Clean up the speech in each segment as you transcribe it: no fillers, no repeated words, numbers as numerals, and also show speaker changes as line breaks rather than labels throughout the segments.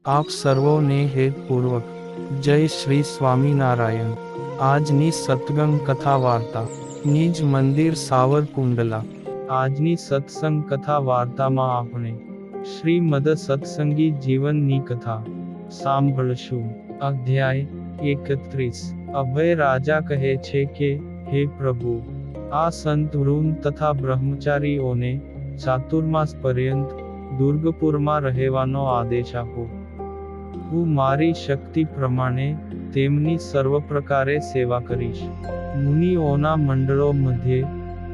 આપ સર્વોને હેતપૂર્વક જય શ્રી સ્વામિનારાયણ। આજની સત્સંગ કથા વાર્તા નિજ મંદિર સાવરકુંડલા। આજની સત્સંગ કથા વાર્તામાં આપણે શ્રીમદ સત્સંગી જીવનની કથા સાંભળશું। અધ્યાય 31। અભય રાજા કહે છે કે, હે પ્રભુ, આ સંત વૃંદ તથા બ્રહ્મચારીઓને ચાતુર્માસ પર્યંત દુર્ગપુરમાં રહેવાનો આદેશ આપો। હું મારી શક્તિ પ્રમાણે તેમની સર્વ પ્રકારે સેવા કરીશ। મુનિઓના મંડળો મધ્યે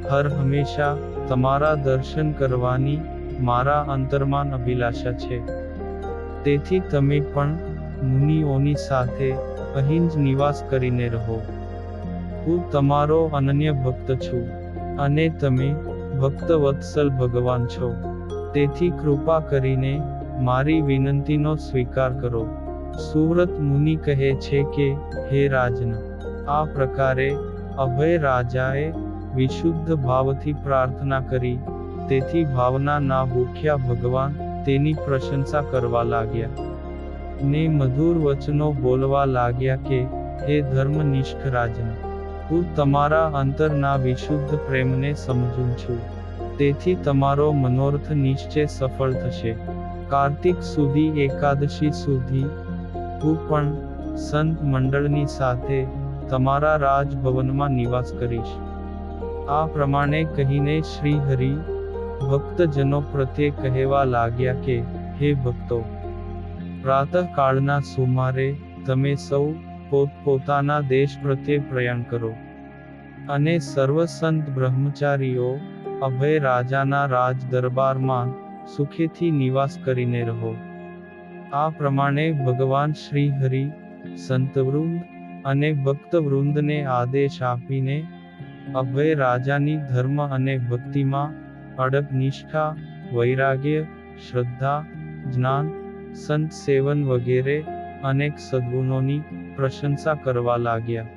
હર હંમેશા તમારા દર્શન કરવાની મારા અંતરમાં અભિલાષા છે। તેથી તમે પણ મુનિઓની સાથે અહીં જ નિવાસ કરીને રહો। હું તમારો અનન્ય ભક્ત છું, અને તમે ભક્ત વત્સલ ભગવાન છો। તેથી કૃપા કરીને મારી વિનંતીનો સ્વીકાર કરો। સુવ્રત મુનિ કહે છે કે, હે રાજન, આ પ્રકારે અભય રાજાએ વિશુદ્ધ ભાવથી પ્રાર્થના કરી। તેથી ભાવનાના ભૂખ્યા ભગવાન તેની પ્રશંસા કરવા લાગ્યા ને મધુર વચનો બોલવા લાગ્યા કે, હે ધર્મનિષ્ઠ રાજન, હું તમારા અંતરના વિશુદ્ધ પ્રેમને સમજું છું। તેથી તમારો મનોરથ નિશ્ચય સફળ થશે। કાર્તિક સુધી એકાદશી સુધી હું પણ સંત મંડળની સાથે તમારા રાજભવનમાં નિવાસ કરીશ। આ પ્રમાણે કહીને શ્રી હરિ ભક્તજનો પ્રત્યે કહેવા લાગ્યા કે, હે ભક્તો, પ્રાતઃકાળના સુમારે તમે સૌ પોતપોતાના દેશ પ્રત્યે પ્રયાણ કરો, અને સર્વ સંત બ્રહ્મચારીઓ અભય રાજાના રાજ દરબારમાં સુખેથી નિવાસ કરીને રહો। આ પ્રમાણે ભગવાન શ્રી હરિ સંતવૃંદ અને ભક્તવૃંદને આદેશ આપીને અભય રાજાની ધર્મ અને ભક્તિમાં અડગ નિષ્ઠા, વૈરાગ્ય, શ્રદ્ધા, જ્ઞાન, સંત સેવન વગેરે અનેક સદ્ગુણોની પ્રશંસા કરવા લાગ્યા।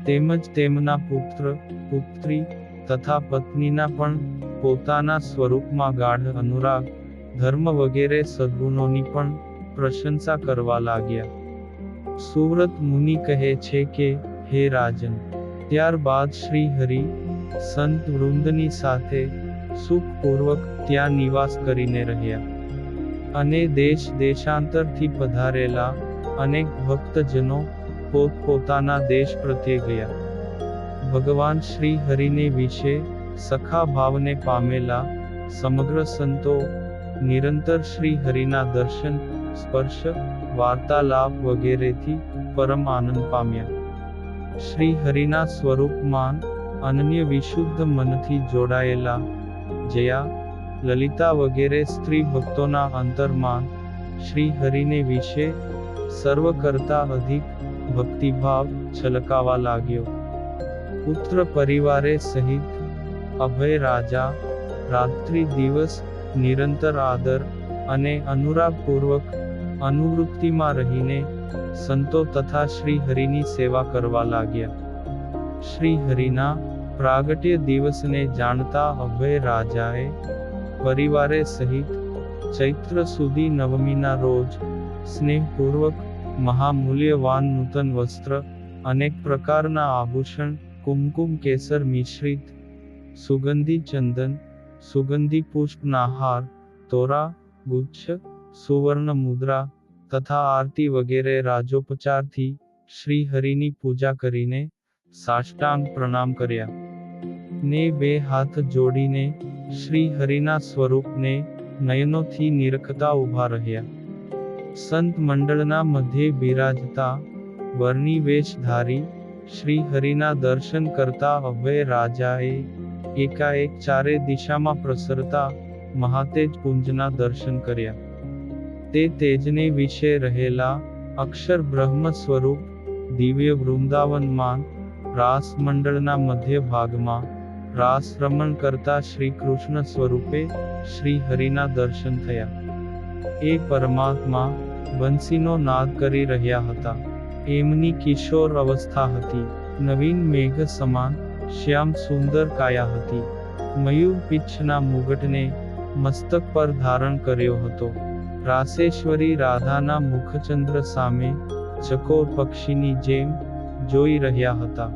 તેમજ તેમના પુત્ર, પુત્રી તથા પત્નીના પણ પોતાના સ્વરૂપમાં ગાઢ અનુરાગ, ધર્મ વગેરે સદ્ગુણોની પણ પ્રશંસા કરવા લાગ્યા। સુવ્રત મુનિ કહે છે કે, હે રાજન, ત્યારબાદ શ્રી હરિ સંત વૃંદની સાથે સુખપૂર્વક ત્યાં નિવાસ કરીને રહ્યા। અને દેશ દેશાંતરથી પધારેલા અનેક ભક્તજનો પોતપોતાના દેશ પ્રત્યે ગયા। ભગવાન શ્રી હરિને વિશે સખા ભાવને પામેલા સમગ્ર સંતો નિરંતર શ્રી હરિના દર્શન, સ્પર્શ, વાર્તાલાપ વગેરેથી પરમ આનંદ પામ્યા। શ્રી હરિના સ્વરૂપમાં અનન્ય વિશુદ્ધ મનથી જોડાયેલા જયા, લલિતા વગેરે સ્ત્રી ભક્તોના અંતરમાં શ્રી હરિને વિશે સર્વ કરતા અધિક ભક્તિભાવ છલકાવા લાગ્યો। પુત્ર પરિવારે સહિત અભય રાજા રાત્રિ દિવસ નિરંતર આદર અને અનુરાગપૂર્વક અનુવૃત્તિમાં રહીને સંતો તથા શ્રી હરિની સેવા કરવા લાગ્યા। શ્રી હરિના પ્રાગટ્ય દિવસને જાણતા અભય રાજાએ પરિવારે સહિત ચૈત્ર સુધી નવમીના રોજ સ્નેહપૂર્વક મહામૂલ્યવાન નૂતન વસ્ત્ર, અનેક પ્રકારના આભૂષણ, કુમકુમ કેસર મિશ્રિત, સુગંધી ચંદન, સુગંધી પુષ્પના હાર, તોરા, ગુચ્છ, સુવર્ણ મુદ્રા તથા આરતી વગેરે રાજોપચારથી શ્રી હરિની પૂજા કરીને સાષ્ટાંગ પ્રણામ કર્યા ને બે હાથ જોડીને શ્રી હરિના સ્વરૂપને નયનોથી નિરખતા ઊભા રહ્યા। સંત મંડળના મધ્યે બિરાજતા વર્ણી વેશધારી શ્રી હરિના દર્શન કરતા અભય રાજાએ એકાએક ચારે દિશામાં પ્રસરતા મહાતેજ પુંજના દર્શન કર્યા। તે તેજને વિશે રહેલા અક્ષર બ્રહ્મ સ્વરૂપ દિવ્ય વૃંદાવનમાં રાસ મંડળના મધ્ય ભાગમાં રાસ રમણ કરતા શ્રી કૃષ્ણ સ્વરૂપે શ્રી હરિના દર્શન થયા। એ પરમાત્મા બંસીનો નાદ કરી રહ્યા હતા। એમની કિશોર અવસ્થા હતી। નવીન મેઘ સમાન શ્યામ સુંદર કાયા હતી। મયુર પીચ્છના મુગટને મસ્તક પર ધારણ કર્યો હતો। રાસેશ્વરી રાધાના મુખચંદ્ર સામે ચકોર પક્ષીની જેમ જોઈ રહ્યા હતા.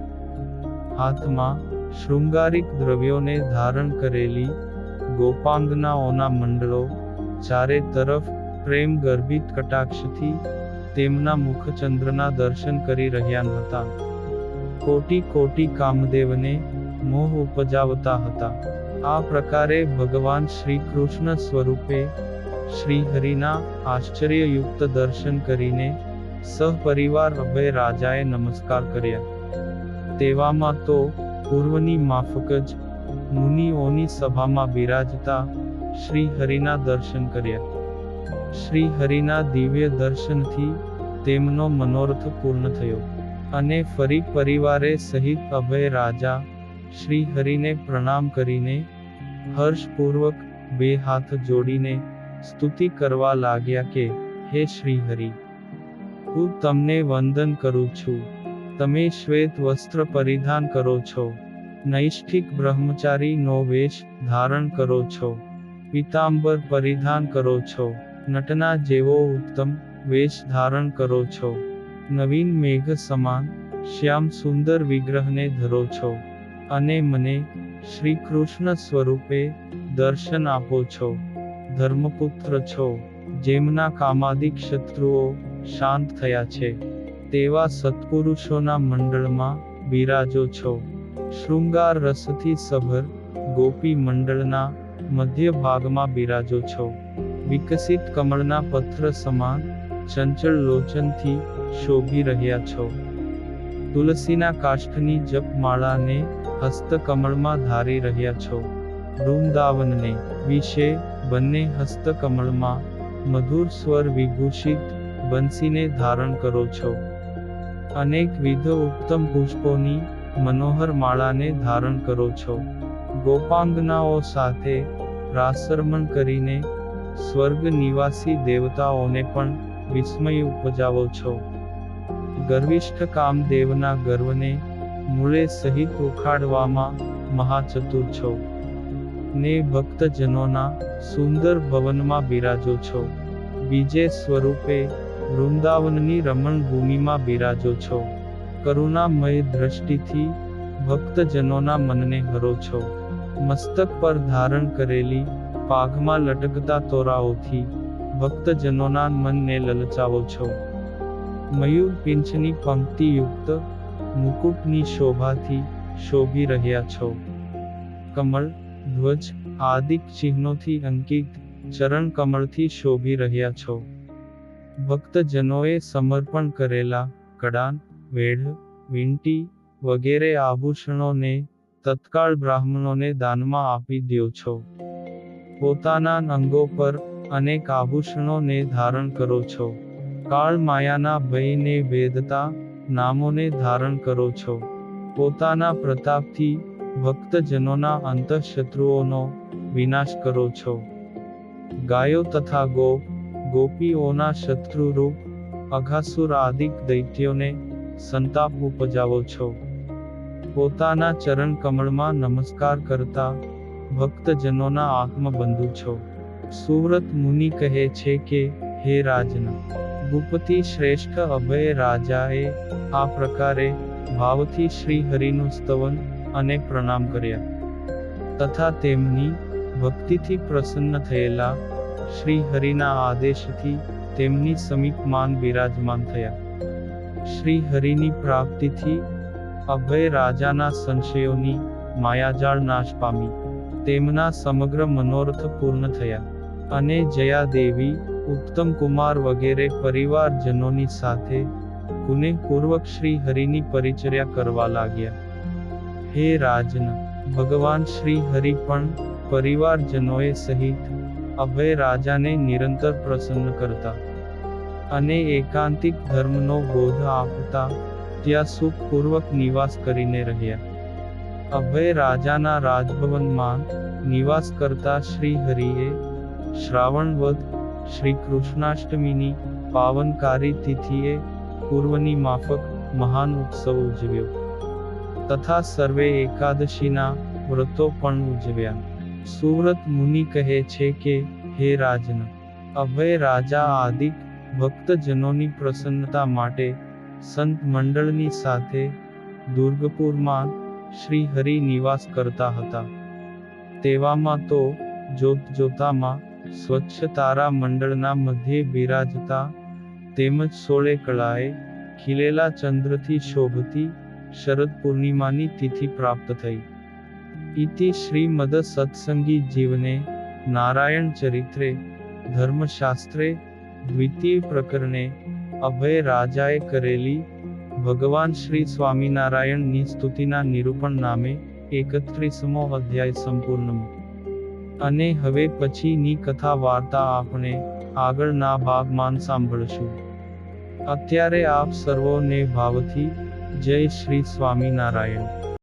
હાથમાં શૃંગારિક દ્રવ્યોને ધારણ કરેલી ગોપાંગનાઓના મંડળો ચારે તરફ પ્રેમ ગર્ભિત કટાક્ષથી તેમના મુખચંદ્રના દર્શન કરી રહ્યા હતા. કોટી કોટી કામદેવને મોહ ઉપજાવતા હતા. આ પ્રકારે ભગવાન શ્રી કૃષ્ણ સ્વરૂપે શ્રીહરિના આશ્ચર્યયુક્ત દર્શન કરીને સહપરિવાર અભય રાજાએ નમસ્કાર કર્યા. તેવામાં તો પૂર્વની માફક જ મુનિઓની સભામાં બિરાજતા શ્રીહરિના દર્શન કર્યા. શ્રીહરિના દિવ્ય દર્શનથી તેમનો મનોરથ પૂર્ણ થયો અને ફરી પરિવારે સહિત અભય રાજા શ્રીહરિને પ્રણામ કરીને હર્ષપૂર્વક બે હાથ જોડીને સ્તુતિ કરવા લાગ્યા કે, હે શ્રીહરિ, હું તમને વંદન કરું છું. તમે શ્વેત વસ્ત્ર પરિધાન કરો છો, નૈષ્ઠિક બ્રહ્મચારીનો વેશ ધારણ કરો છો, પીતાંબર પરિધાન કરો છો, નટના જેવો ઉત્તમ વેશ ધારણ કરો છો, નવીન મેઘ સમાન શ્યામ સુંદર વિગ્રહને ધરો છો અને મને શ્રી કૃષ્ણ સ્વરૂપે દર્શન આપો છો. ધર્મપુત્ર છો, જેમના કામાદિક શત્રુઓ શાંત થયા છે, તેવા સત્પુરુષોના મંડળમાં બિરાજો છો. શૃંગાર રસથી સભર ગોપી મંડળના મધ્ય ભાગમાં બિરાજો છો. વિકસિત કમળના પત્ર સમાન ચંચળ લોચનથી શોભી રહ્યા છો. તુલસીના કાષ્ઠની જપમાળાને હસ્તકમળમાં ધારી રહ્યા છો. વૃંદાવનને વિશે બંને હસ્તકમળમાં મધુર સ્વર વિભૂષિત બંસીને ધારણ કરો છો. અનેકવિધ ઉત્તમ પુષ્પોની મનોહર માળાને ધારણ કરો છો. ગોપાંગનાઓ સાથે રાસરમણ કરીને સ્વર્ગ નિવાસી દેવતાઓને પણ વિસ્મય ઉપજાવો છો. ગર્વિષ્ઠ કામદેવના ગર્વને મૂળે સહિત ઉખાડવામાં મહાચતુર છો ને ભક્તજનોના સુંદર ભવનમાં બિરાજો છો. બીજે સ્વરૂપે વૃંદાવનની રમણ ભૂમિમાં બિરાજો છો. કરુણામય દ્રષ્ટિથી ભક્તજનોના મનને હરો છો. મસ્તક પર ધારણ કરેલી પાઘમાં લટકતા તોરાઓથી ભક્તજનોના મનને લલચાવો છો. મયુર પીંછની પંક્તિયુક્ત મુકુટની શોભાથી શોભી રહ્યા છો. કમળ, ધ્વજ આદિક ચિહ્નોથી અંકિત ચરણ કમળથી શોભી રહ્યા છો. ભક્તજનોએ સમર્પણ કરેલા કડાન, વેઢ, વીંટી વગેરે આભૂષણોને તત્કાળ બ્રાહ્મણોને દાનમાં આપી દ્યો છો. પોતાના અંગો પર અનેક આભૂષણોને ધારણ કરો છો. કાળ માયાના ભયને ભેદતા નામોને ધારણ કરો છો. પોતાના પ્રતાપથી ભક્તજનોના અંતઃશત્રુઓનો વિનાશ કરો છો. ગાયો તથા ગોપીઓના શત્રુરૂપ અઘાસુર આદિક દૈત્યોને સંતાપ ઉપજાવો છો. પોતાના ચરણ કમળમાં નમસ્કાર કરતા ભક્તજનોના આત્મબંધુ છો. સુવ્રત મુનિ કહે છે કે, હે રાજન, ભૂપતિ શ્રેષ્ઠ અભય રાજાએ આ પ્રકારે ભાવથી શ્રી હરિનું સ્તવન અને પ્રણામ કર્યા તથા તેમની ભક્તિથી પ્રસન્ન થયેલા શ્રી હરિના આદેશથી તેમની સમીપમાન બિરાજમાન થયા. શ્રી હરિની પ્રાપ્તિથી અભય રાજાના સંશયોની માયાજાળ નાશ પામી. તેમના સમગ્ર મનોરથ પૂર્ણ થયા અને જયાદેવી, ઉત્તમ કુમાર વગેરે પરિવારજનોની સાથે કુનેહપૂર્વક શ્રી હરિની પરિચર્યા કરવા લાગ્યા. હે રાજન, ભગવાન શ્રી હરિ પણ પરિવારજનોએ સહિત અભય રાજાને નિરંતર પ્રસન્ન કરતા અને એકાંતિક ધર્મનો બોધ આપતા ત્યાં સુખપૂર્વક નિવાસ કરીને રહ્યા. અભય રાજાના રાજભવનમાં નિવાસ કરતા શ્રી હરિએ શ્રાવણ વદ શ્રી કૃષ્ણાષ્ટમીની પાવનકારી તિથિએ પૂર્વની માફક મહાન ઉત્સવ ઉજવ્યો તથા સર્વે એકાદશીના વ્રતો પણ ઉજવ્યા. સુવ્રત મુનિ કહે છે કે, હે રાજન, અભય રાજા આદિક ભક્તજનોની પ્રસન્નતા માટે સંત મંડળની સાથે દુર્ગપુરમાં શ્રી હરિ નિવાસ કરતા હતા. તેવામાં તો જોતજોતામાં સ્વચ્છ તારા મંડળના મધ્યે બિરાજતા તેમજ 16 કળાએ ખીલેલા ચંદ્રથી શોભતી શરદ પૂર્ણિમાની તિથિ પ્રાપ્ત થઈ. ઇતિ શ્રીમદ સત્સંગી જીવને નારાયણ ચરિત્રે ધર્મશાસ્ત્રે દ્વિતીય પ્રકરણે અભય રાજાએ કરેલી ભગવાન શ્રી સ્વામિનારાયણની સ્તુતિના નિરૂપણ નામે 31મો અધ્યાય સંપૂર્ણ. અને હવે પછીની કથા વાર્તા આપણે આગળના ભાગમાં સાંભળશું. અત્યારે આપ સર્વોને ભાવથી જય શ્રી સ્વામિનારાયણ.